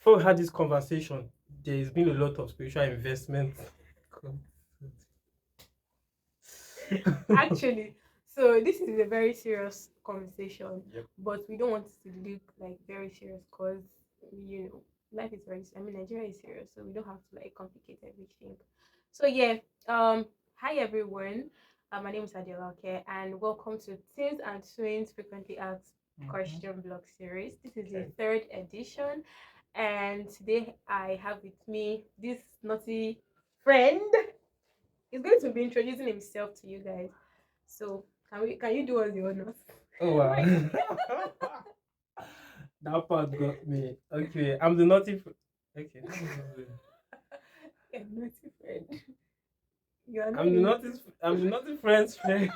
before we had this conversation, there's been a lot of spiritual investment. Actually, so this is a very serious conversation, Yep. but we don't want it to look like very serious because you know life is very. I mean, Nigeria is serious, so we don't have to like complicate everything. So yeah, hi everyone. My name is Adela Oke, and welcome to Teens and Twins Frequently Asked Question Block Series. This is the Okay. third edition, and today I have with me this naughty friend. He's going to be introducing himself to you guys. So can you do us the honors? Oh wow. That part got me. Okay, I'm the naughty. Okay, Yeah, naughty friend. You are not I'm the the naughty. naughty. I'm the naughty friend's friend.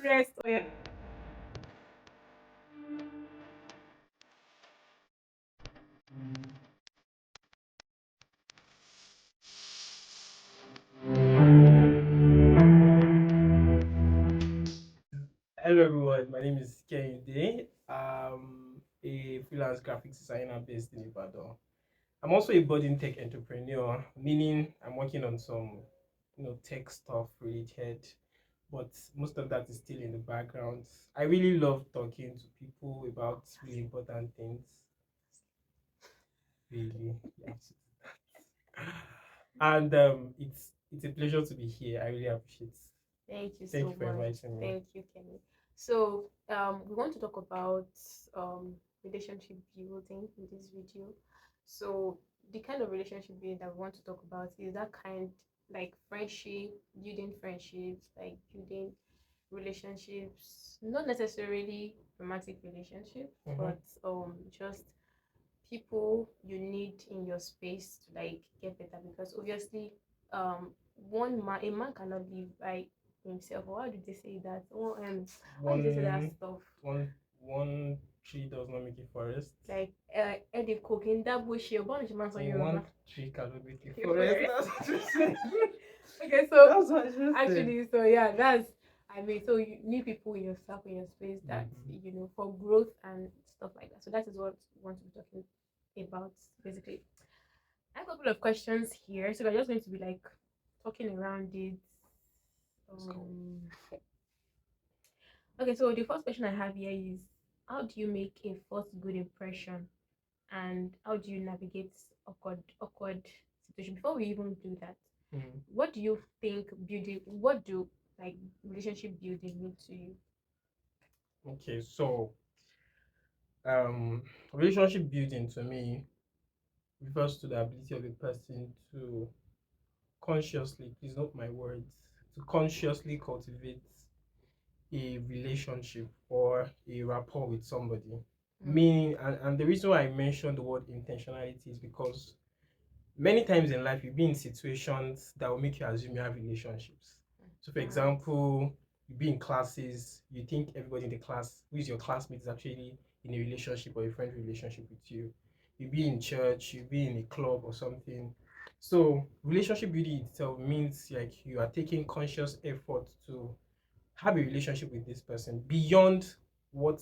Rest. Oh yeah. Hello everyone, my name is Kehinde. I'm a freelance graphics designer based in Ibadan. I'm also a budding tech entrepreneur, meaning I'm working on some, tech stuff related, but most of that is still in the background. I really love talking to people about really important things. Really, yes. And it's a pleasure to be here. I really appreciate it. Thank you Thank you so for much. inviting me. Thank you, Kenny. So we want to talk about relationship building in this video. So the kind of relationship building that we want to talk about is that kind like friendship, building friendships, like building relationships, not necessarily romantic relationships, Mhm. but just people you need in your space to like get better because obviously one man a man cannot live by himself, or how do they say that? Oh, how do they say that One, stuff? one tree does not make a forest. Like Eddie cooking that bullshit, bunch of man on One Yoruba. tree cannot make a forest. Forest. That's what you said. Okay, so That's what you said. actually, so yeah, that's I mean, so you need people in yourself in your space that Mhm. for growth and stuff like that. So that is what we want to be talking about basically. I have a couple of questions here, so we're just going to be like talking around it. Let's go. Um, okay, so the first question I have here is, how do you make a first good impression, and how do you navigate awkward situation? Before we even do that, Mhm. what do you think building? What do like relationship building mean to you? Okay, so um, relationship building to me refers to the ability of a person to consciously, please note my words, to consciously cultivate a relationship or a rapport with somebody. Mm, Meaning, and the reason why I mentioned the word intentionality is because many times in life, you'll be in situations that will make you assume you have relationships. So, for mm, example, you be in classes, you think everybody in the class who is your classmate is actually in a relationship or a friend relationship with you. You be in church, you be in a club or something. So, relationship building itself means like you are taking conscious effort to have a relationship with this person beyond what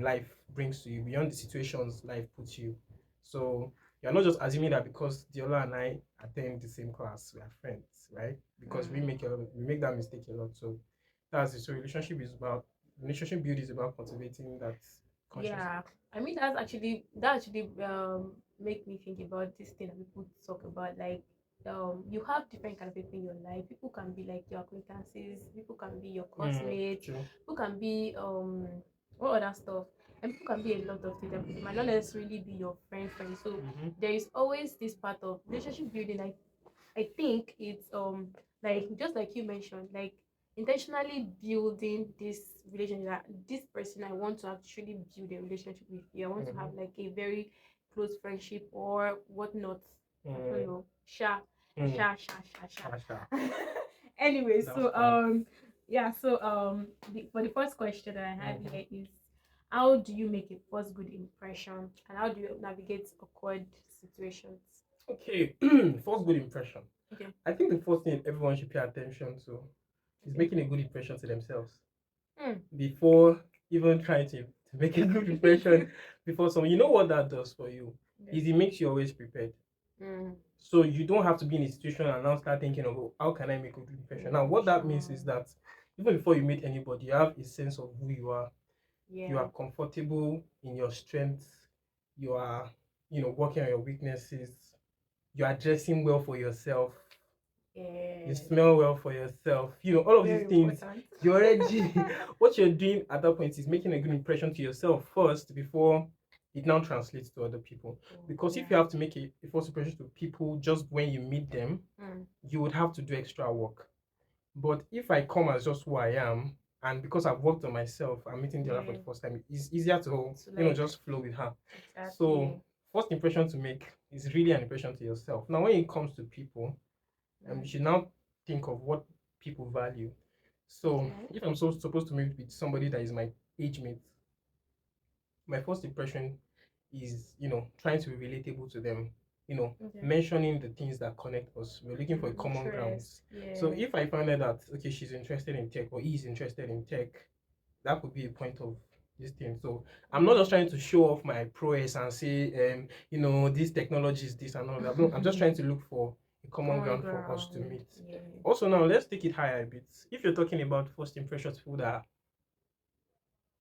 life brings to you, beyond the situations life puts you. So you're not just assuming that because Diola and I attend the same class, we are friends, right? Because mm. we make that mistake a lot. So that's it. So relationship build is about cultivating that consciously. Yeah, I mean that actually make me think about this thing that people talk about. Like, you have different kind of people in your life. People can be like your acquaintances. People can be your classmates. True. People can be all other stuff, and people can be a lot of things. And it might not necessarily be your friend. So Mm-hmm. there is always this part of relationship building. I think it's like just like you mentioned, like intentionally building this relationship that this person I want to actually build a relationship with you. I want to have Mm-hmm. like a very close friendship or whatnot. I don't Mm-hmm. know. Sha Mm. sha. Sha. Anyway, That's so fine. yeah, so for the first question that I have Mm-hmm. here is, how do you make a first good impression and how do you navigate awkward situations? Okay, first good impression. Okay. I think the first thing everyone should pay attention to is Okay. making a good impression to themselves Hmm. before even trying to make a good impression before someone. You know what that does for you? is it makes you always prepared. So you don't have to be in a situation and now start thinking of, oh, how can I make a good impression? Now, what that means is that even before you meet anybody, you have a sense of who you are. You are comfortable in your strengths. You are, working on your weaknesses. You are dressing well for yourself. You smell well for yourself. All of these things. You already what you're doing at that point is making a good impression to yourself first before it now translates to other people. Because if you have to make a first impression to people just when you meet them, you would have to do extra work. But if I come as just who I am, and because I've worked on myself, I'm meeting the other for the first time, it's easier to just flow with her. Exactly. So first impression to make is really an impression to yourself. Now, when it comes to people, you should now think of what people value. So if I'm supposed to meet with somebody that is my age mate, my first impression is, trying to be relatable to them, mentioning the things that connect us. We're looking for a common ground. So if I find out that, okay, she's interested in tech or he's interested in tech, that could be a point of this thing. So I'm not just trying to show off my prowess and say, this technology is this and all that. No, I'm just trying to look for a common ground for us to meet. Also, now let's take it higher a bit. If you're talking about first impressions, people that are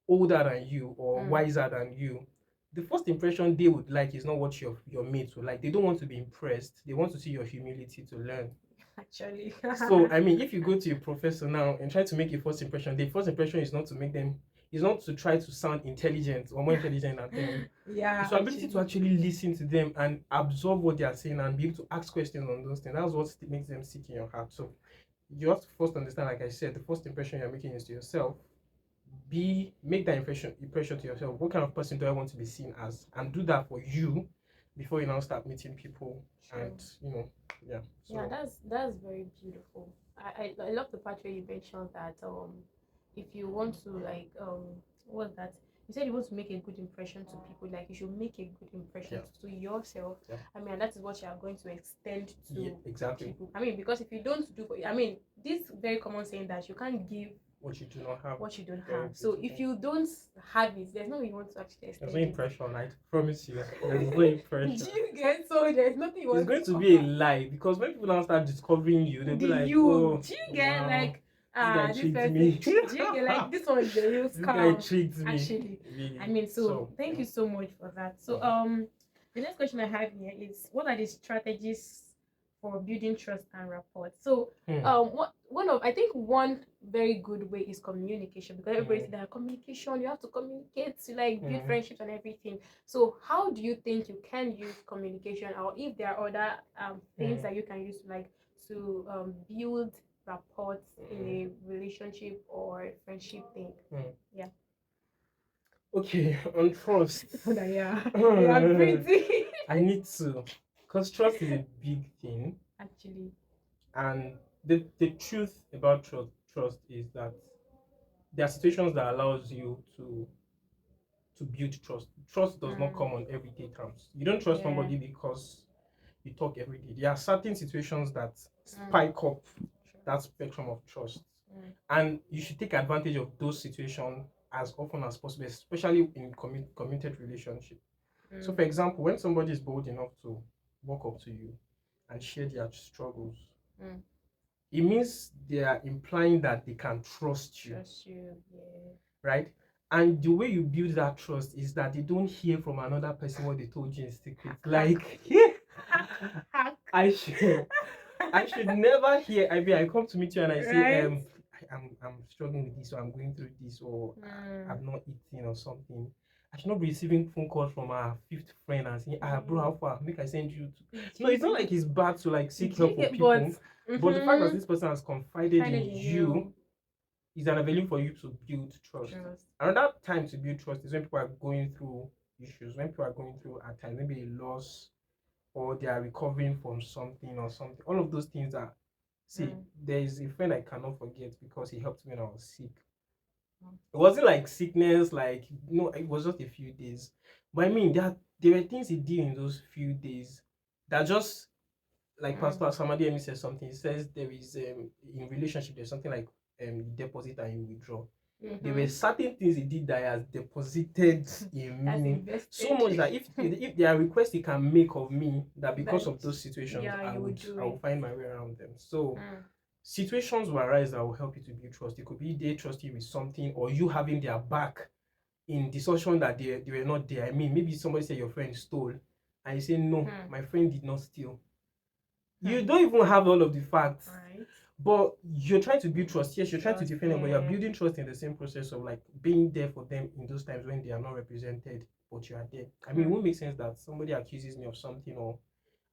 older than you or wiser than you, the first impression they would like is not what your mates would like. They don't want to be impressed. They want to see your humility to learn. Actually. So I mean, if you go to a professor now and try to make a first impression, the first impression is not to try to sound intelligent or more intelligent than them. It's your ability to actually listen to them and absorb what they are saying and be able to ask questions on those things. That's what makes them stick in your heart. So you have to first understand, like I said, the first impression you're making is to yourself. Make that impression to yourself. What kind of person do I want to be seen as? And do that for you before you now start meeting people. True. And So. Yeah, that's very beautiful. I love the part where you mentioned that if you want to what's that? You said you want to make a good impression to people, like you should make a good impression to yourself. I mean, and that is what you are going to extend to people. I mean, because if you don't do, this very common saying that you can't give what you do not have. What you don't have. So if you don't have it, there's no way you want to actually extend. There's no impression, I promise you. There's no impression. Do you get? So there's nothing you want. It's going to be a lie because when people now start discovering you, they'll be like, oh, do you get like this guy tricked me. Do you get like this one is the real scam? This guy tricked me. Actually, really. I mean, thank you so much for that. So the next question I have here is, what are the strategies for building trust and rapport? So I think one very good way is communication, because everybody says that communication, you have to communicate to build friendships and everything. So how do you think you can use communication, or if there are other things that you can use to build rapport in a relationship or friendship thing? Okay, on trust. Pretty. I need to, because trust is a big thing. Actually. And the truth about trust is that there are situations that allows you to build trust. Trust does not come on everyday terms. You don't trust somebody because you talk every day. There are certain situations that spike up that spectrum of trust. And you should take advantage of those situations as often as possible, especially in committed relationship. So for example, when somebody is bold enough to walk up to you and share their struggles, it means they are implying that they can trust you. Right? And the way you build that trust is that they don't hear from another person what they told you in secret. I should never hear. I come to meet you and I say, I'm struggling with this, or I'm going through this, or I've not eaten or something. I should not be receiving phone calls from our fifth friend and saying, bro, how far? Make I send you to. No, it's not like it's bad to seek help for people. But the fact that this person has confided in you is an avenue for you to build trust. Another time to build trust is when people are going through issues, when people are going through at times maybe a loss, or they are recovering from something or something. All of those things are. There is a friend I cannot forget because he helped me when I was sick. It wasn't like sickness, it was just a few days. But I mean, there were things he did in those few days that just, Pastor Samadi says something. He says there is in relationship there's something like deposit and you withdraw. There were certain things he did that he has deposited in me so much that if there are requests he can make of me, that because of those situations, I will find my way around them. So situations will arise that will help you to build trust. It could be they trust you with something, or you having their back in the situation that they were not there. I mean, maybe somebody said your friend stole, and you say no, my friend did not steal. You don't even have all of the facts, right? But you're trying to build trust. Yes, you're trying to defend them, but you're building trust in the same process of like being there for them in those times when they are not represented, but you are there. I mean, it won't make sense that somebody accuses me of something,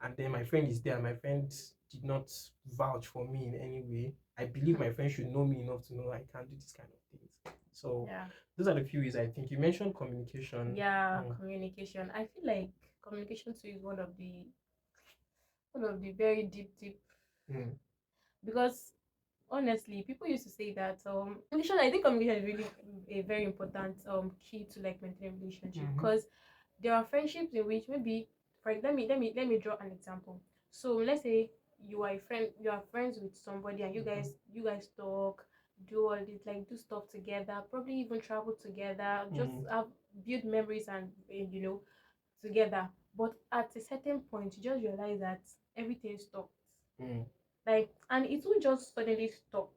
and then my friend is there. My friend did not vouch for me in any way. I believe my friend should know me enough to know I can't do this kind of things. So those are the few ways I think. You mentioned communication. Communication. I feel like communication too is one of the very deep because honestly, people used to say that communication. I think communication is really a very important key to like maintaining relationship, because there are friendships in which maybe, let me draw an example. So let's say you are friends with somebody, and you guys talk, do all this, like do stuff together, probably even travel together, just have build memories and together. But at a certain point, you just realize that everything stopped. Like, and it won't just suddenly stop.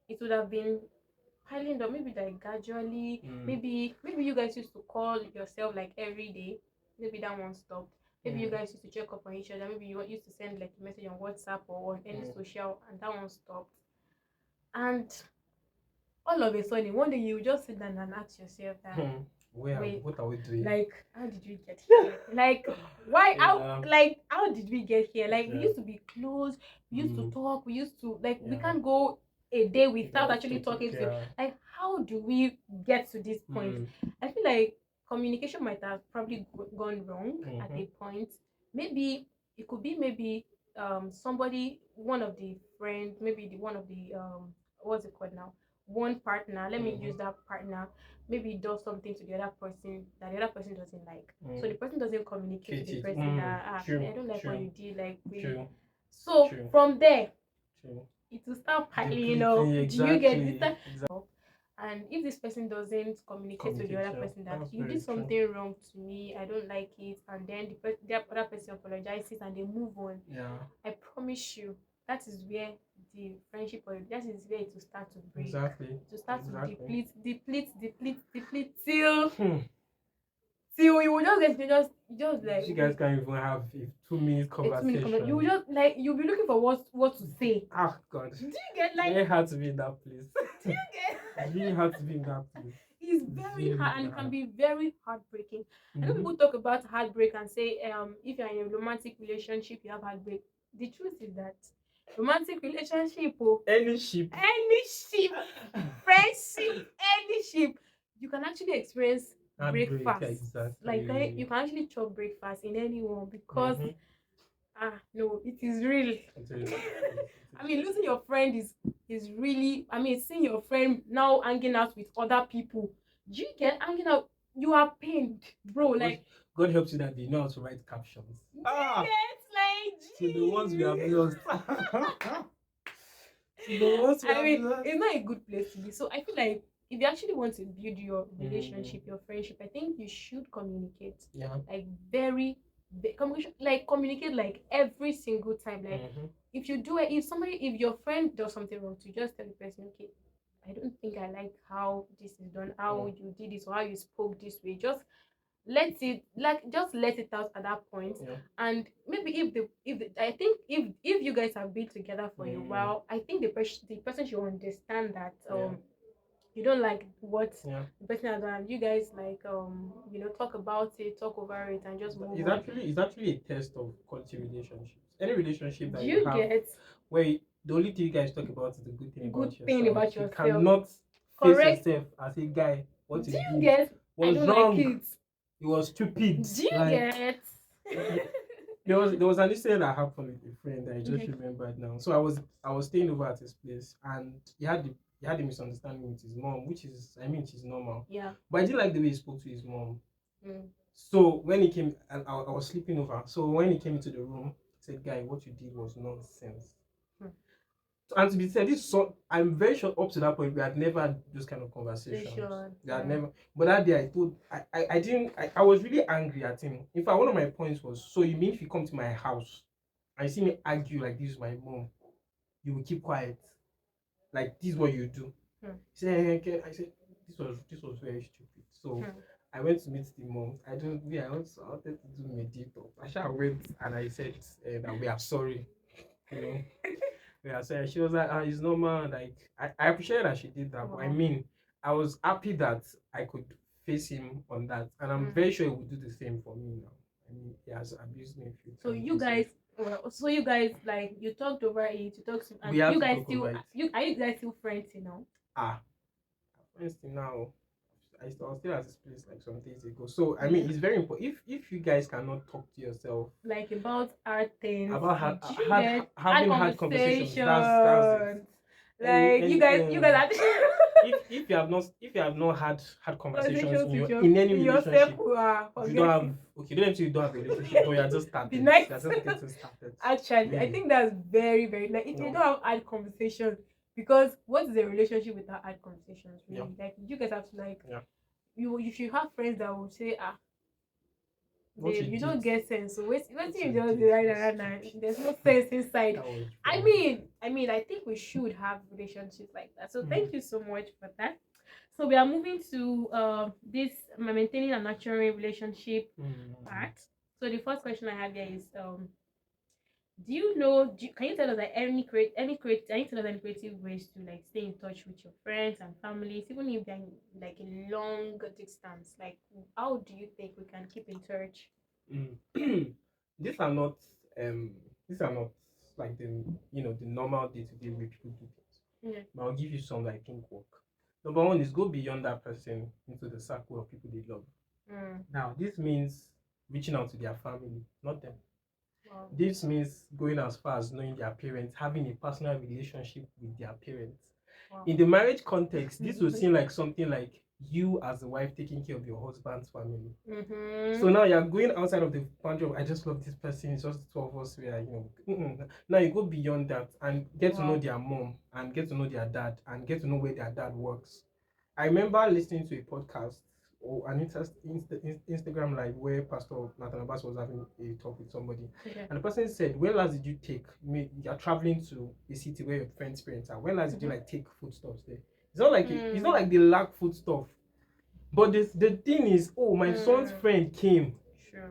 It would have been piling up, maybe like gradually. Maybe you guys used to call yourself like every day. Maybe that one stopped. Maybe you guys used to check up on each other. Maybe you used to send like a message on WhatsApp or on any social, and that one stopped. And all of a sudden, one day you just sit down and ask yourself that, wait, what are we doing? Like, how did we get here? Like, why? How did we get here? Like, we used to be close. We used to talk. We used to like. We can't go a day without actually talking to. Like, how do we get to this point? I feel like communication might have probably gone wrong at a point. Maybe it could be somebody, one of the friends, maybe one of the what's it called now? One partner, let me use that partner, maybe does something to the other person that the other person doesn't like. So the person doesn't communicate to the person that I don't like what you did, like from there it will start piling up. Do you get it? And if this person doesn't communicate to the other person that you did something wrong to me, I don't like it, and then the other person apologizes and they move on, I promise you that is where the friendship, or that is where it will start to break. To start to deplete till you will just get to just like you guys can't even have a 2 minute conversation. You will just like, you'll be looking for what to say. Ah, God. Do you get, like, very hard to be in that place? Do you get? It's really hard to be in that place. It's very hard, and it can be very heartbreaking. I know people talk about heartbreak and say if you're in a romantic relationship you have heartbreak. The truth is that romantic relationship, any ship, friendship, any ship, you can actually experience breakfast. Exactly. Like you can actually chop breakfast in anyone, because no, it is real. I mean, losing your friend is really, I mean, seeing your friend now hanging out with other people. Do you get hanging out? You are pained, bro. Like, God helps you that they know how to write captions. Like, to the ones we have lost. I mean, it's not a good place to be. So I feel like if you actually want to build your relationship, your friendship, I think you should communicate. Like communicate like every single time. Like if you do it, if your friend does something wrong, to just tell the person, okay, I don't think I like how this is done, how you did this, or how you spoke this way. Just let it out at that point. And maybe I think if you guys have been together for a while, I think the person should understand that you don't like what the person has done. You guys like talk about it, talk over it, and just move on. It's actually a test of quality relationships. Any relationship that you have where the only thing you guys talk about is the good thing about yourself. You cannot face yourself as a guy. What you did was wrong. Like it was stupid. Do you get? There was an incident that happened with a friend that I just remembered now. So I was staying over at his place, and he had a misunderstanding with his mom, which is, I mean, she's normal. Yeah. But I didn't like the way he spoke to his mom. So when he came, and I was sleeping over. So when he came into the room, he said, "Guy, what you did was nonsense." And to be said, this so I'm very sure up to that point we had never had those kind of conversations. Sure. We had Yeah. never. But that day I told I didn't I was really angry at him. In fact, one of my points was, so you mean if you come to my house and you see me argue like this with my mom, you will keep quiet? Like this is what you do? Hmm. He said, okay. I said this was very stupid. So I went to meet the mom. I wanted to do mediator. I shall went and I said that we are sorry. You know, we are sorry. She was like, it's normal. Like I appreciate that she did that. But I mean, I was happy that I could face him on that, and I'm very sure he would do the same for me now. I mean, he has abused me a few So times. you guys, well, so you guys like you talked over it, you talked, and We have you to guys talk still over it. you guys still friends, you know? Ah, for instance, now I was still at this place like some days ago. So I mean, it's very important. If you guys cannot talk to yourself Like about hard things, about hard having hard conversations, conversations. that's it. Like you guys actually If you have not had hard conversations conversations with in any in your relationship, circle, you don't forget have it. okay. Don't you don't have a relationship, but you're just Be started. nice. You're just getting started. Actually, I Really. think that's very, very like if you No. don't have hard conversations, because what is a relationship without hard conversations? Really, like you guys have to like you should have friends that will say, babe, you don't get sense. So wait till you just right now. There's no sense inside. I mean, I think we should have relationships like that. So thank you so much for that. So we are moving to this maintaining a nurturing relationship part. So the first question I have here is do you know? Can you tell us like can you tell us any creative ways to like stay in touch with your friends and families, even if they're like a long distance? Like, how do you think we can keep in touch? these are not um these are not like the normal day-to-day way people do things. Yeah. But I'll give you some that I think work. Number one is go beyond that person into the circle of people they love. Now this means reaching out to their family, not them. Wow. This means going as far as knowing their parents, having a personal relationship with their parents. Wow. In the marriage context, this will seem like something like you as a wife taking care of your husband's family. So now you're going outside of the boundary of I just love this person. It's just the two of us. We are, Now you go beyond that and get to know their mom and get to know their dad and get to know where their dad works. I remember listening to a podcast or an Instagram live where Pastor Nathan Abbas was having a talk with somebody, and the person said, "When last did you take? You're traveling to a city where your friends' parents are. When last did you like take foodstuffs there? It's not like it's not like they lack foodstuff, but the thing is, oh, my son's friend came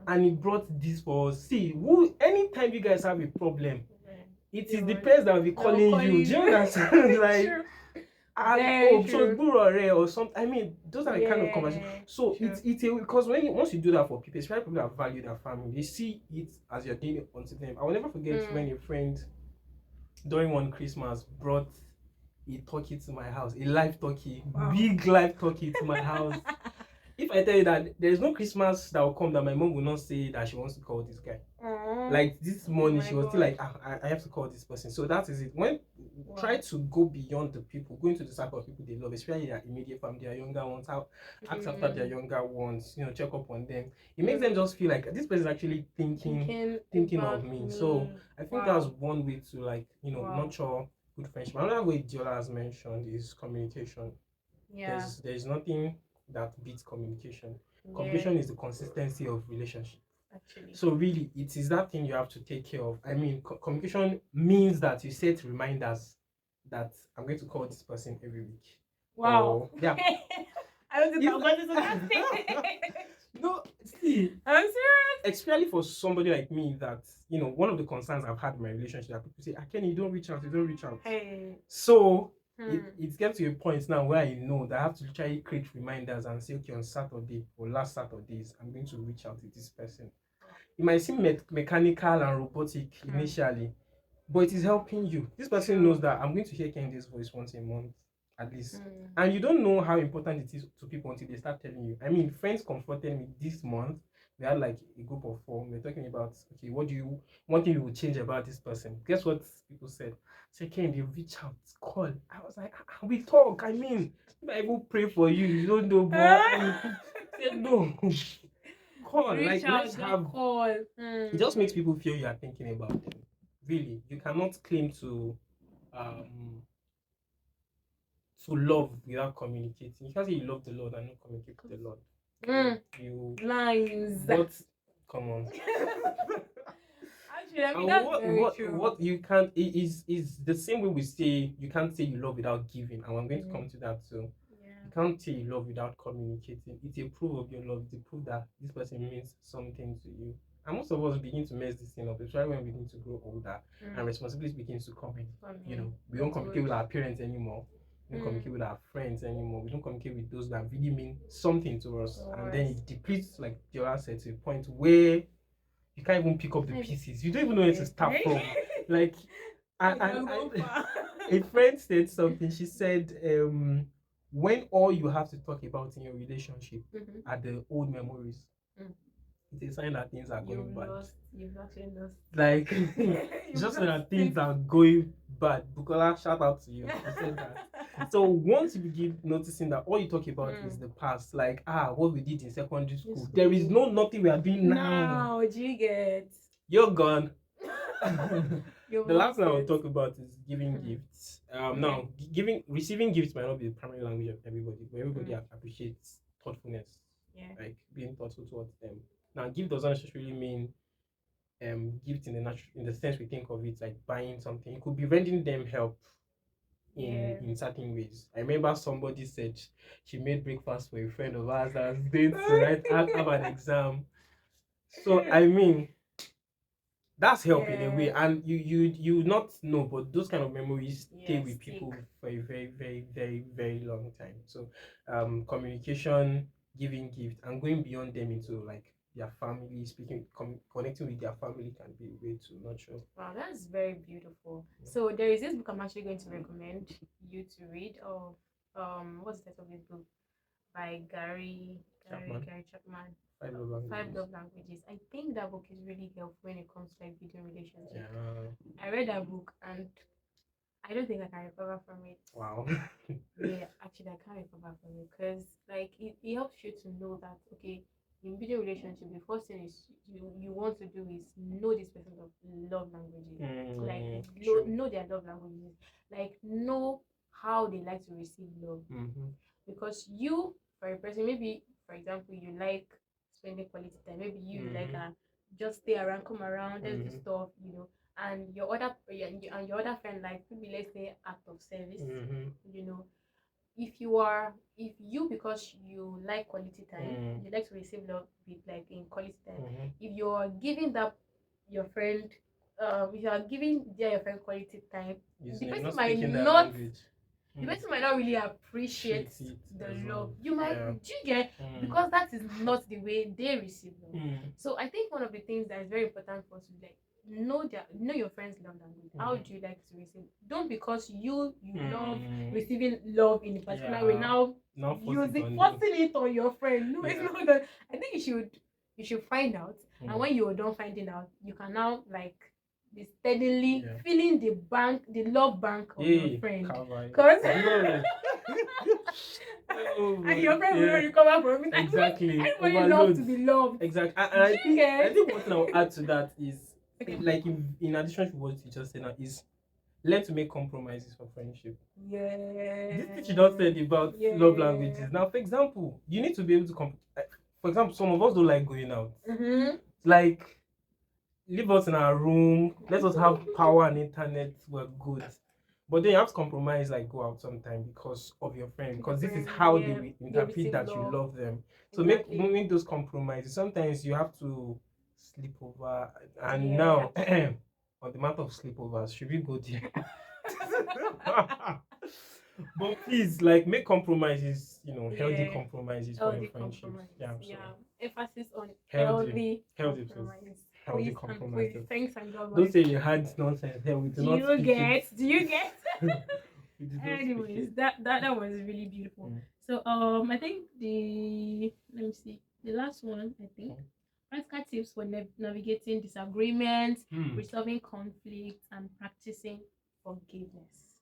and he brought this for us. See, anytime you guys have a problem, it is the parents that will be calling you. Do you understand? Like, so or something. I mean, those are the kind of conversations. So it's because once you do that for people, especially people that value their family, they see it as you're doing it onto them. I will never forget when a friend during one Christmas brought a turkey to my house, a live turkey, big live turkey to my house. If I tell you that there is no Christmas that will come that my mom will not say that she wants to call this guy. Like this morning, she was still like, I have to call this person. So that is it. When try to go beyond the people, go into the circle of people they love, especially their immediate family, their younger ones, ask after their younger ones, check up on them. It makes them just feel like this person is actually thinking of me. So I think that's one way to like, nurture good friendship. Another way Diola has mentioned is communication. There's nothing that beats communication. Communication is the consistency of relationship. Actually. So really, it is that thing you have to take care of. I mean, communication means that you set reminders that I'm going to call this person every week. Wow. Yeah. I don't think I've got this on No, see, I'm serious. Especially for somebody like me, that one of the concerns I've had in my relationship that people say, Kenny, you don't reach out. Hey. So it gets to a point now where I know that I have to literally create reminders and say, okay, on Saturday or last Saturdays, I'm going to reach out to this person. It might seem mechanical and robotic initially, but it is helping you. This person knows that I'm going to hear Kenny's voice once a month at least. And you don't know how important it is to people until they start telling you. I mean, friends comforted me this month. We had like a group of 4. We're talking about, okay, one thing you would change about this person. Guess what people said? Say, Ken, they reach out, call. I was like, we talk. I mean, if I even pray for you, you don't know, but say no. Call, reach out, let's have call. It just makes people feel you are thinking about them. Really, you cannot claim to um to love without communicating. You can't say you love the Lord and not communicate with the Lord. You Lines. what? Come on. Actually, I mean, And that's very true. what you can't is the same way we say you can't say you love without giving, and I'm going to come to that too. You can't say you love without communicating. It's a proof of your love. It's a proof that this person means something to you. And most of us begin to mess this thing up, especially when we begin to grow older and responsibility begins to come in. You know, we don't communicate with our parents anymore. We don't communicate with our friends anymore. We don't communicate with those that really mean something to us. And then it depletes, like Joa said, to a point where you can't even pick up the pieces. You don't even know where to start from. Like, a friend said something. She said, when all you have to talk about in your relationship are the old memories, it's a sign that things are going bad. You've actually lost. Like, just so that things are going bad. Bukola, shout out to you. You said that. So once you begin noticing that all you talk about is the past, like what we did in secondary school, there is nothing we are doing now. Do you get? You're gone. The last thing I will talk about is giving gifts. Now, receiving gifts might not be the primary language of everybody, but everybody appreciates thoughtfulness, like being thoughtful towards them. Now, gift doesn't necessarily mean gift in the sense we think of it, like buying something. It could be rendering them help in certain ways. I remember somebody said she made breakfast for a friend of ours that was going to have an exam. So I mean, that's help in a way, and you not know, but those kind of memories stay with people for a very, very, very, very long time. So communication, giving gifts, and going beyond them into like their family, connecting with their family can be a way to nurture. Wow, that's very beautiful. So there is this book I'm actually going to recommend you to read of what's the title of this book? By Gary Chapman. Five Love Languages. I think that book is really helpful when it comes to like video relationships. I read that book and I don't think I can recover from it. Wow. Yeah, actually I can't recover from it because like it helps you to know that okay, in video relationship the first thing is you want to do is know this person's love languages. Like know their love languages. Like know how they like to receive love. Because you, for a person, maybe for example you like spending quality time, maybe you like just stay around, come around, let's do stuff, you know, and your other friend, like maybe let's say act of service, you know, if you because you like quality time, you like to receive love with like in quality time, if you're giving that your friend if you are giving your friend quality time, the person might not the person might not really appreciate the love you might do you get, because that is not the way they receive love. So I think one of the things that is very important for us to like know your friend's love language. How do you like to receive? Don't because you love receiving love in a particular way now forcing it on your friend. No, it's not that. I think you should find out, and when you're done finding out, you can now like be steadily filling the love bank of your friend, because and your friend will not recover from it. Exactly. Everybody loves to be loved. Exactly. And I think one thing I'll add to that is like in addition to what you just said now is learn to make compromises for friendship. This thing you just said about love languages. Now, for example, you need to be able to for example, some of us don't like going out. Like, leave us in our room, let us have power and internet, we're good. But then you have to compromise, like go out sometime because of your friend, because this is how they will interpret that you love them. So make those compromises. Sometimes you have to sleep over, and now on the matter of sleepovers, should we go there? But please, like, make compromises, you know, healthy compromises for your friendship. Emphasis on healthy compromise. Healthy compromise. Thanks and God. Don't say you had nonsense. Here we do not speak it. Do you get? Anyways, that was really beautiful. So I think let me see, the last one, I think practical tips for navigating disagreements, resolving conflicts, and practicing forgiveness.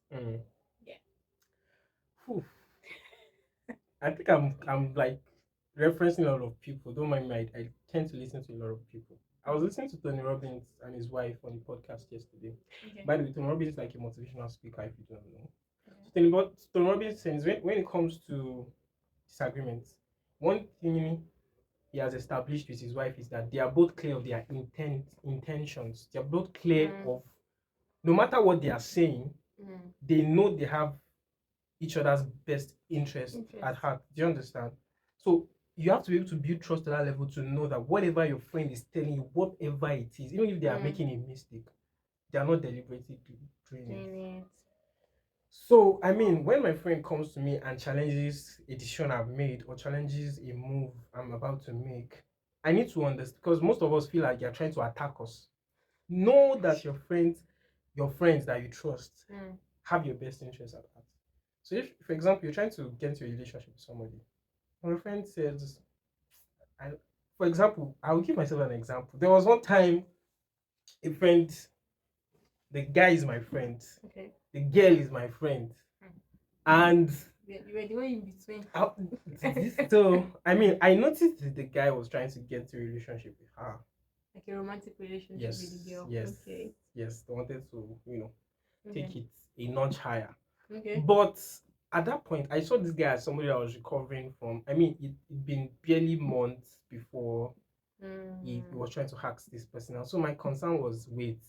I think I'm like referencing a lot of people. Don't mind me. I tend to listen to a lot of people. I was listening to Tony Robbins and his wife on the podcast yesterday. Okay. By the way, Tony Robbins is like a motivational speaker, if you don't know. Okay. Tony Robbins says when it comes to disagreements, one thing he has established with his wife is that they are both clear of their intentions. They are both clear of no matter what they are saying, they know they have each other's best interest at heart. Do you understand? So you have to be able to build trust at that level to know that whatever your friend is telling you, whatever it is, even if they are making a mistake, they are not deliberately doing it. So I mean, when my friend comes to me and challenges a decision I've made or challenges a move I'm about to make, I need to understand because most of us feel like they're trying to attack us. Know that your friends that you trust have your best interest at heart. So if, for example, you're trying to get into a relationship with somebody, and your friend says, for example, I will give myself an example. There was one time a friend, the guy is my friend, the girl is my friend, and you were the one in between. So I mean, I noticed that the guy was trying to get into a relationship with her, like a romantic relationship with the girl. Yes, they wanted to, take it a notch higher. Okay. But at that point, I saw this guy as somebody that was recovering from. I mean, it'd been barely months before he was trying to hack this person out. So my concern was, wait,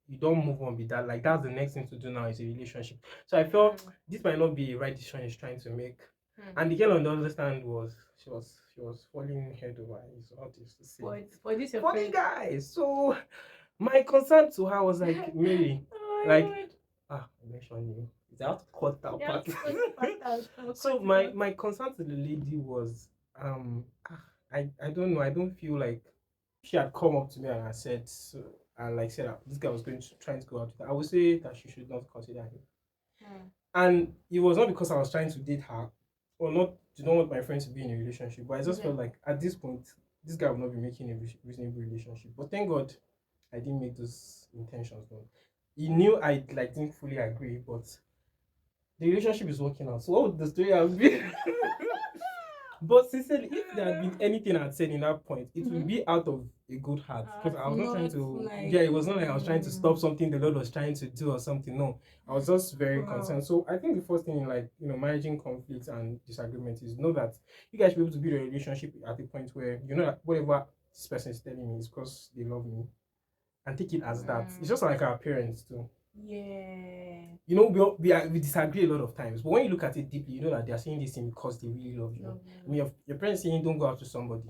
you don't move on with that. Like that's the next thing to do now is a relationship. So I felt this might not be a right decision he's trying to make. And the girl on the other stand was she was falling head over eyes. How to say for this funny guy. So my concern to her was like, Mary, like I mentioned you. Is that to cut that part? So my concern to the lady was I don't know. I don't feel like she had come up to me and I said said that this guy was trying to go out with her. I would say that she should not consider him. And it was not because I was trying to date her or not do not want my friend to be in a relationship, but I just felt like at this point this guy would not be making a reasonable relationship. But thank God I didn't make those intentions known. He knew I didn't fully agree, but the relationship is working out. So what would the story have been? But sincerely, if there had been anything I'd said in that point, it would be out of a good heart. Because I was not trying to it was not like I was trying to stop something the Lord was trying to do or something. No. I was just very concerned. So I think the first thing in managing conflicts and disagreements is know that you guys should be able to build a relationship at a point where you know that whatever this person is telling me is because they love me. And take it as that. It's just like our parents too. Yeah. We disagree a lot of times, but when you look at it deeply, you know that they are saying this thing because they really love you. I mean, your parents saying don't go out to somebody.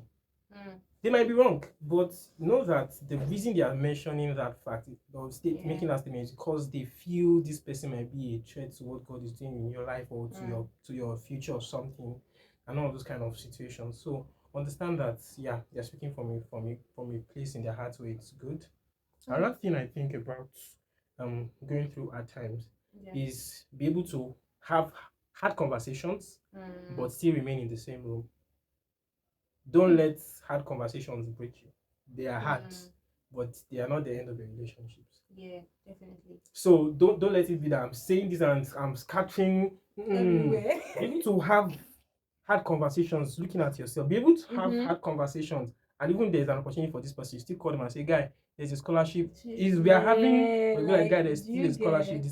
They might be wrong, but know that the reason they are mentioning that fact or making that statement is because they feel this person might be a threat to what God is doing in your life or to your future or something, and all those kind of situations. So understand that they're speaking from a place in their heart where it's good. Another thing I think about going through hard times is be able to have hard conversations but still remain in the same room. Don't let hard conversations break you. They are hard, but they are not the end of the relationships. Yeah, definitely. So don't let it be that I'm saying this and I'm scattering everywhere. Be able to have hard conversations, looking at yourself. Be able to have hard conversations, and even there's an opportunity for this person, you still call them and say, "Guy, there's a scholarship. We are having, but guy, there's still a scholarship.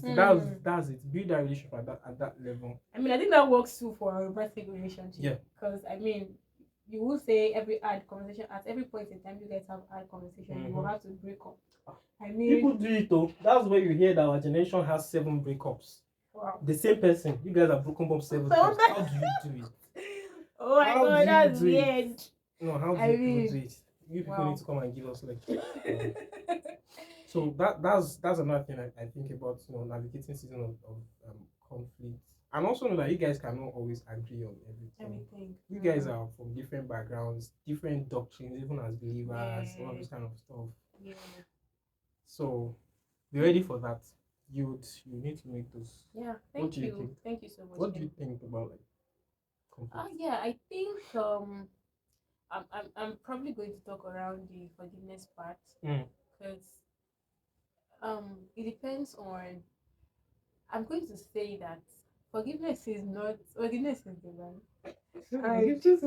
That's it. Build that relationship at that level." I mean, I think that works too for a romantic relationship. Yeah. Because I mean, you will say every hard conversation at every point in time you guys have hard conversation, you will have to break up. I mean, people do it though. That's where you hear that our generation has 7 breakups. Wow. The same person. You guys have broken up 7 times. How do you do it? Oh my God, that's weird. No, how do you do it? You people need to come and give us So that's another thing I think about navigating season of conflict. And also know that you guys cannot always agree on everything. You guys are from different backgrounds, different doctrines, even as believers, all this kind of stuff. Yeah. So be ready for that. You need to make those. Yeah, thank you. Thank you so much. What do you think about conflict? Yeah, I think I'm probably going to talk around the forgiveness part because it depends on. I'm going to say that forgiveness is divine. Forgiveness is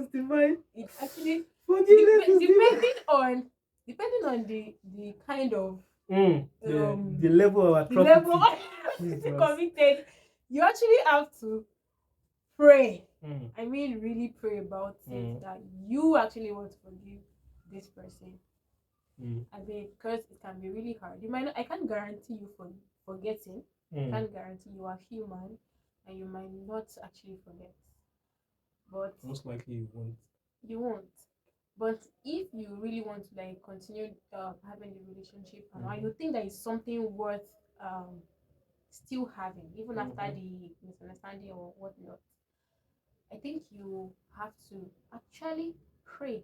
divine. It actually forgiveness is depending on depending on the kind of the level of the level Jesus. committed, you actually have to pray. Mm. I mean, really pray about it Mm. that you actually want to forgive this person. Mm. I mean, because it can be really hard. You might not, I can't guarantee you for forgetting. I can't guarantee you are human, and you might not actually forget. But most likely you won't. You won't. But if you really want to like continue having the relationship, and you think that is something worth still having, even after the misunderstanding or whatnot, I think you have to actually pray.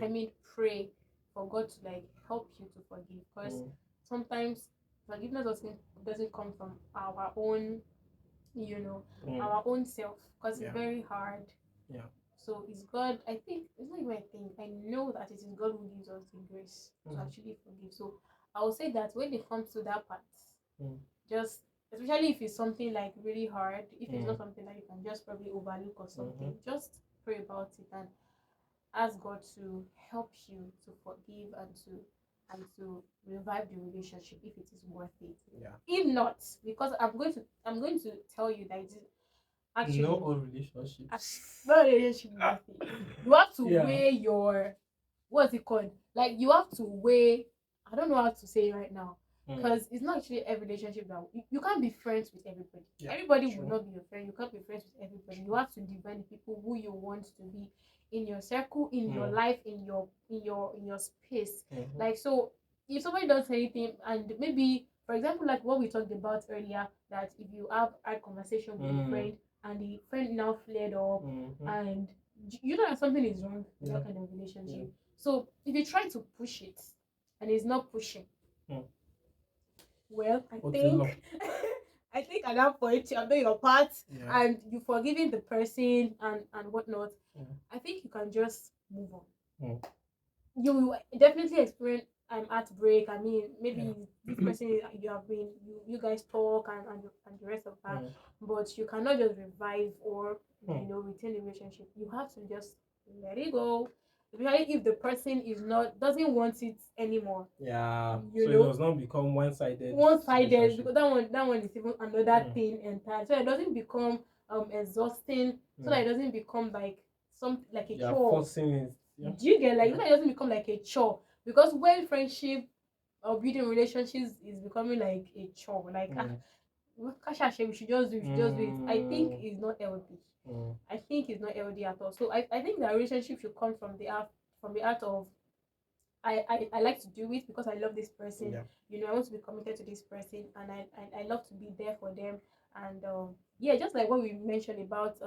I mean, pray for God to like help you to forgive, because sometimes forgiveness doesn't come from our own, our own self, because it's very hard. Yeah. So it's God. I think it's not even a thing. I know that it is God who gives us the grace to actually forgive. So I will say that when it comes to that part, just especially if it's something like really hard, if it's not something that you can just probably overlook or something, just pray about it and ask God to help you to forgive and to revive the relationship if it is worth it. Yeah. If not, because I'm going to tell you that it is actually no all relationships. No relationship worth it. You have to weigh your, what's it called? Like you have to weigh. I don't know how to say it right now, because it's not actually every relationship that you can't be friends with everybody. Everybody will not be your friend. You can't be friends with everybody. You have to define the people who you want to be in your circle, in your life, in your space. Like, so if somebody does anything, and maybe for example like what we talked about earlier, that if you have a conversation with a friend and the friend now flared up, and you know that something is wrong with that kind of relationship. So if you try to push it and it's not pushing, well, I think I think at that point you have done your part and you forgiving the person and whatnot. I think you can just move on. You will definitely experience heartbreak. I mean, maybe this person you have been you guys talk and the rest of that, but you cannot just revive or retain the relationship. You have to just let it go. Especially if the person doesn't want it anymore. Yeah. So it does not become one-sided. One-sided, because that one is even another thing entirely. So it doesn't become exhausting. So that it doesn't become like something like a chore. Forcing it. Yeah. Do you get, like, it doesn't become like a chore, because when friendship or building relationships is becoming like a chore, like we should just do it. I think it's not healthy. I think it's not healthy at all. So I think that relationship should come from the art of I like to do it because I love this person. I want to be committed to this person, and I love to be there for them. And just like what we mentioned about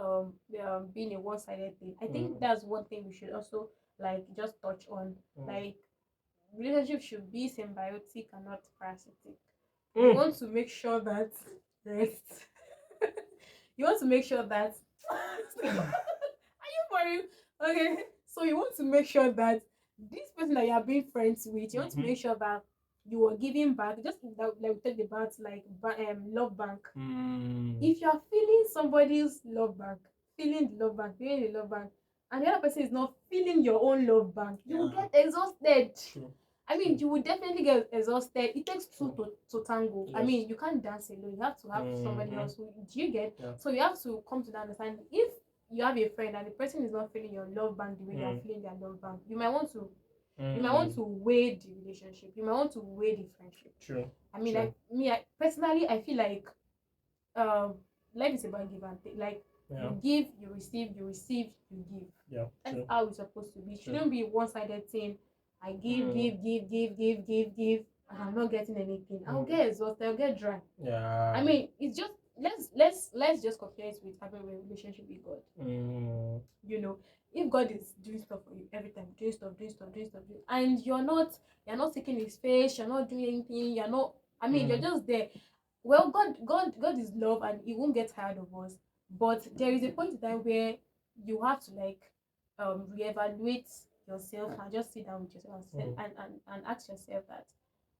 being a one-sided thing, I think that's one thing we should also like just touch on. Like, relationship should be symbiotic and not parasitic. You want to make sure that rest. You want to make sure that are you for real? Okay, so you want to make sure that this person that you are being friends with, you want to make sure that you are giving back. Just like we talked about, like love bank. If you are feeling somebody's love bank, feeling the love bank, and the other person is not feeling your own love bank, you will get exhausted. True. I mean, you will definitely get exhausted. It takes two to tango. Yes. I mean, you can't dance alone. You have to have somebody else. Do you get? Yeah. So you have to come to that understanding. If you have a friend and the person is not feeling your love bank the way you are feeling their love bank, you might want to weigh the relationship. You might want to weigh the friendship. True. I mean, I personally, I feel like life is about give and take. Like, you give, you receive, you receive, you give. Yeah. That's how it's supposed to be. It shouldn't be a one-sided thing. I give, give, and I'm not getting anything. I'll get exhausted. I'll get dry. Yeah. I mean, it's just let's just compare it with having a relationship with God. If God is doing stuff for you every time, doing stuff, and you're not taking His face, you're not doing anything, you're not. I mean, you're just there. Well, God is love, and He won't get tired of us. But there is a point in time where you have to like reevaluate yourself and just sit down with yourself and ask yourself that,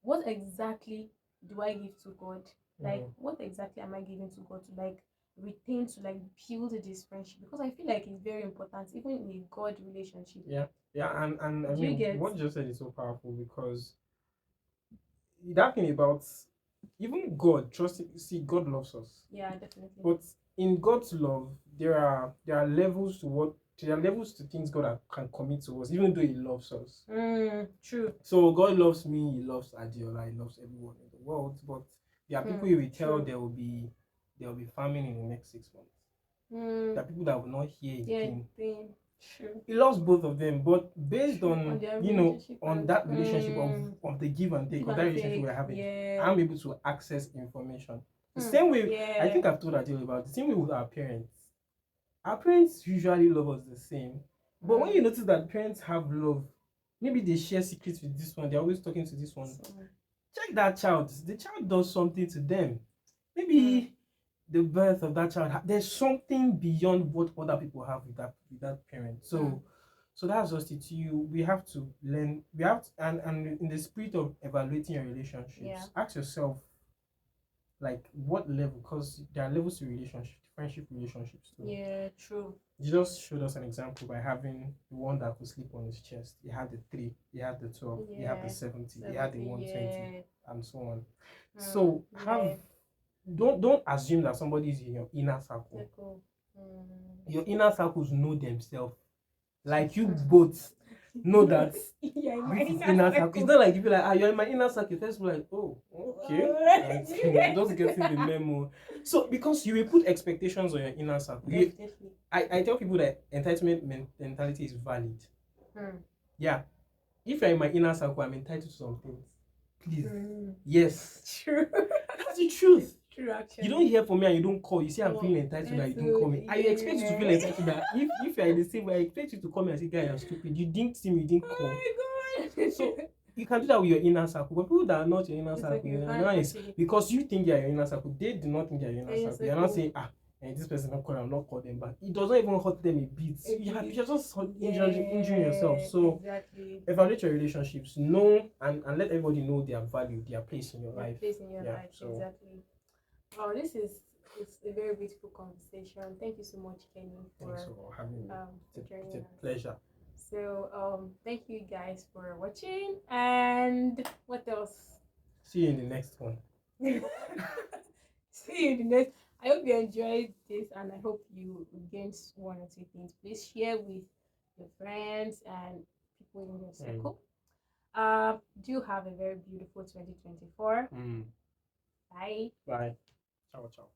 what exactly do I give to God? Like, what exactly am I giving to God to like retain, to like build this friendship? Because I feel like it's very important, even in a God relationship. Yeah. Yeah, and I Do you mean, get? what you just said is so powerful because that thing about even God, trust see, God loves us. Yeah, definitely. But in God's love, there are levels to what there are levels to things can commit to us, even though He loves us. True. So God loves me, He loves Adiola, He loves everyone in the world. But there are people He will tell True. there will be famine in the next 6 months. Mm, There are people that will not hear His yeah, pain. true. He loves both of them, but based True. on their on and that relationship of the give and take give of that and relationship take. we're having, Yeah. I'm able to access information. The same way, I Yeah. think I've told Adele about the same way with our parents. Our parents usually love us the same, but when you notice that parents have love, maybe they share secrets with this one, they're always talking to this one. Check that child. The child does something to them. Maybe the birth of that child, there's something beyond what other people have with that parent. So that's just it. We have to learn. We have to, and in the spirit of evaluating your relationships, ask yourself like what level, because there are levels to relationship, friendship relationships too. Yeah, true. Jesus showed us an example by having the one that could sleep on his chest. He had the 3, he had the 12, he had the 70, he had the 120, and so on. So don't assume that somebody is in your inner circle. Your inner circles know themselves. Like you both know that this is inner circle. It's not like you be like, you're in my inner circle. First, be like, oh, okay. Just getting the memo. So because you will put expectations on your inner circle. I tell people that entitlement mentality is valid. Yeah. If you're in my inner circle, I'm entitled to some things. Please. Yes. True. That's the truth. True, actually. You don't hear from me and you don't call. You say I'm feeling entitled that you don't call me. I expect you to feel entitled that if you're in the same way, I expect you to call me and say, guy, you're stupid. You didn't see me, you didn't call. Oh my God. So you can do that with your inner circle. But people that are not your inner circle, because you think they're your inner circle, they do not think they're your inner circle. You're not saying, and this person not call, I'm not call them back. It doesn't even hurt them a bit. You're just injuring yourself. So evaluate your relationships, know and let everybody know their value, their place in your life. Exactly. Wow, it's a very beautiful conversation. Thank you so much, Kenny, for having me. It's a pleasure. So thank you guys for watching, and what else? See you in the next one. See you in the next. I hope you enjoyed this, and I hope you gained one or two things. Please share with your friends and people in your circle. Do have a very beautiful 2024. Bye. Bye. Ciao, ciao.